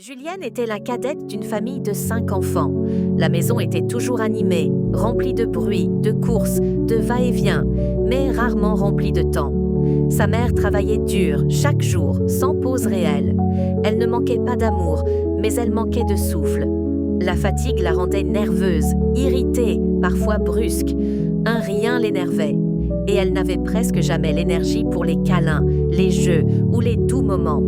Julienne était la cadette d'une famille de 5 enfants. La maison était toujours animée, remplie de bruit, de courses, de va-et-vient, mais rarement remplie de temps. Sa mère travaillait dur, chaque jour, sans pause réelle. Elle ne manquait pas d'amour, mais elle manquait de souffle. La fatigue la rendait nerveuse, irritée, parfois brusque. Un rien l'énervait. Et elle n'avait presque jamais l'énergie pour les câlins, les jeux ou les doux moments.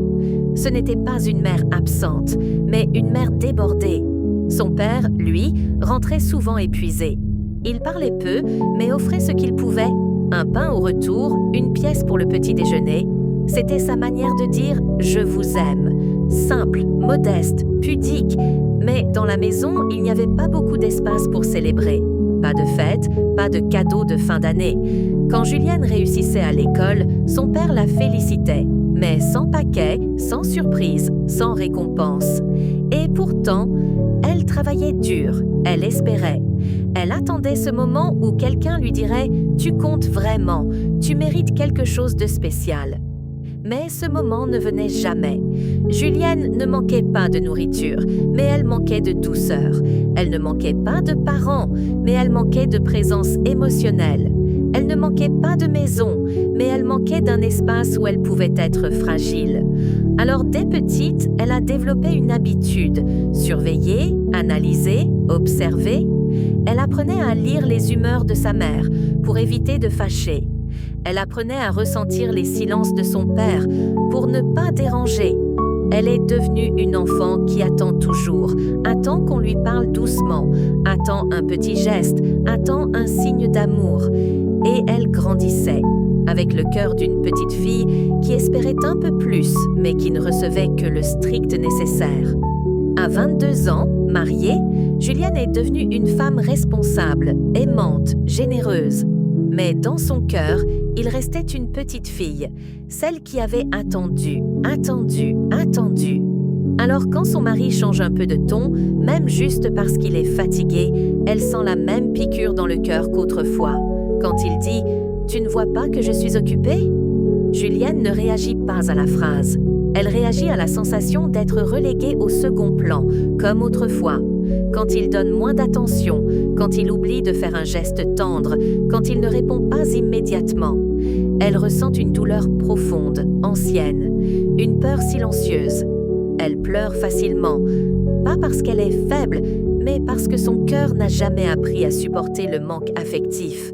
Ce n'était pas une mère absente, mais une mère débordée. Son père, lui, rentrait souvent épuisé. Il parlait peu, mais offrait ce qu'il pouvait. Un pain au retour, une pièce pour le petit déjeuner. C'était sa manière de dire « je vous aime ». Simple, modeste, pudique, mais dans la maison, il n'y avait pas beaucoup d'espace pour célébrer. Pas de fête, pas de cadeaux de fin d'année. Quand Julienne réussissait à l'école, son père la félicitait, mais sans paquet, sans surprise, sans récompense. Et pourtant, elle travaillait dur, elle espérait. Elle attendait ce moment où quelqu'un lui dirait « Tu comptes vraiment, tu mérites quelque chose de spécial ». Mais ce moment ne venait jamais. Julienne ne manquait pas de nourriture, mais elle manquait de douceur. Elle ne manquait pas de parents, mais elle manquait de présence émotionnelle. Elle ne manquait pas de maison, mais elle manquait d'un espace où elle pouvait être fragile. Alors dès petite, elle a développé une habitude, surveiller, analyser, observer. Elle apprenait à lire les humeurs de sa mère pour éviter de fâcher. Elle apprenait à ressentir les silences de son père pour ne pas déranger. Elle est devenue une enfant qui attend toujours, attend qu'on lui parle doucement, attend un petit geste, attend un signe d'amour. Et elle grandissait, avec le cœur d'une petite fille qui espérait un peu plus, mais qui ne recevait que le strict nécessaire. À 22 ans, mariée, Julienne est devenue une femme responsable, aimante, généreuse. Mais dans son cœur, il restait une petite fille, celle qui avait attendu. Alors quand son mari change un peu de ton, même juste parce qu'il est fatigué, elle sent la même piqûre dans le cœur qu'autrefois. Quand il dit « Tu ne vois pas que je suis occupée ?» Julienne ne réagit pas à la phrase. Elle réagit à la sensation d'être reléguée au second plan, comme autrefois. Quand il donne moins d'attention, quand il oublie de faire un geste tendre, quand il ne répond pas immédiatement. Elle ressent une douleur profonde, ancienne, une peur silencieuse. Elle pleure facilement, pas parce qu'elle est faible, mais parce que son cœur n'a jamais appris à supporter le manque affectif.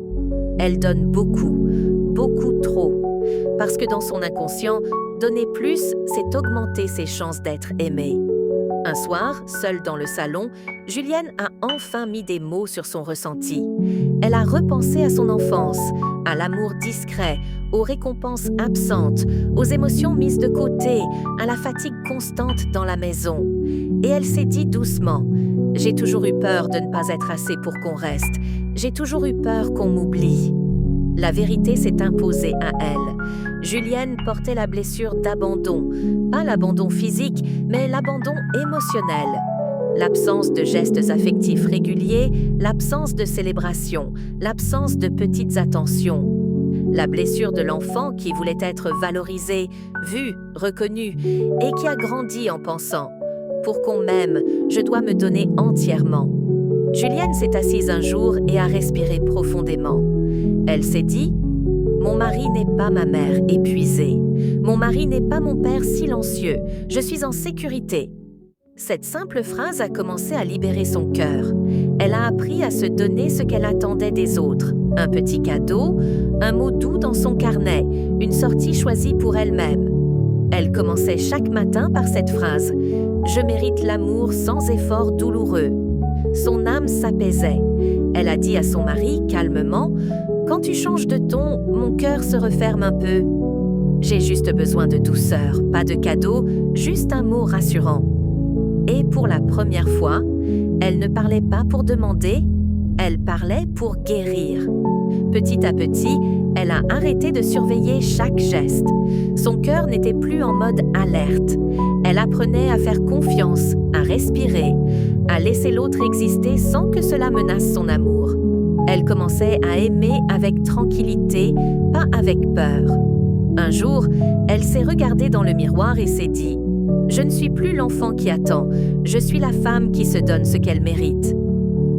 Elle donne beaucoup, beaucoup trop, parce que dans son inconscient, donner plus, c'est augmenter ses chances d'être aimée. Un soir, seule dans le salon, Julienne a enfin mis des mots sur son ressenti. Elle a repensé à son enfance, à l'amour discret, aux récompenses absentes, aux émotions mises de côté, à la fatigue constante dans la maison. Et elle s'est dit doucement « J'ai toujours eu peur de ne pas être assez pour qu'on reste. J'ai toujours eu peur qu'on m'oublie. » La vérité s'est imposée à elle. Julienne portait la blessure d'abandon, pas l'abandon physique, mais l'abandon émotionnel. L'absence de gestes affectifs réguliers, l'absence de célébration, l'absence de petites attentions. La blessure de l'enfant qui voulait être valorisé, vu, reconnu, et qui a grandi en pensant « Pour qu'on m'aime, je dois me donner entièrement ». Julienne s'est assise un jour et a respiré profondément. Elle s'est dit « Mon mari n'est pas ma mère épuisée. Mon mari n'est pas mon père silencieux. Je suis en sécurité. » Cette simple phrase a commencé à libérer son cœur. Elle a appris à se donner ce qu'elle attendait des autres. Un petit cadeau, un mot doux dans son carnet, une sortie choisie pour elle-même. Elle commençait chaque matin par cette phrase « Je mérite l'amour sans effort douloureux ». Son âme s'apaisait. Elle a dit à son mari calmement « Quand tu changes de ton, mon cœur se referme un peu. J'ai juste besoin de douceur, pas de cadeau, juste un mot rassurant. » Et pour la première fois, elle ne parlait pas pour demander, elle parlait pour guérir. Petit à petit, elle a arrêté de surveiller chaque geste. Son cœur n'était plus en mode alerte. Elle apprenait à faire confiance, à respirer, à laisser l'autre exister sans que cela menace son amour. Elle commençait à aimer avec tranquillité, pas avec peur. Un jour, elle s'est regardée dans le miroir et s'est dit Je ne suis plus l'enfant qui attend, je suis la femme qui se donne ce qu'elle mérite. »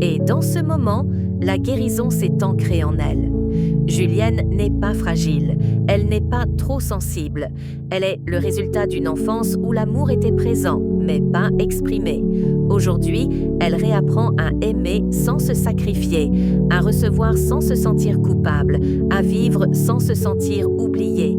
Et dans ce moment, la guérison s'est ancrée en elle. Julienne n'est pas fragile, elle n'est pas trop sensible. Elle est le résultat d'une enfance où l'amour était présent, mais pas exprimé. Aujourd'hui, elle réapprend à aimer sans se sacrifier, à recevoir sans se sentir coupable, à vivre sans se sentir oubliée.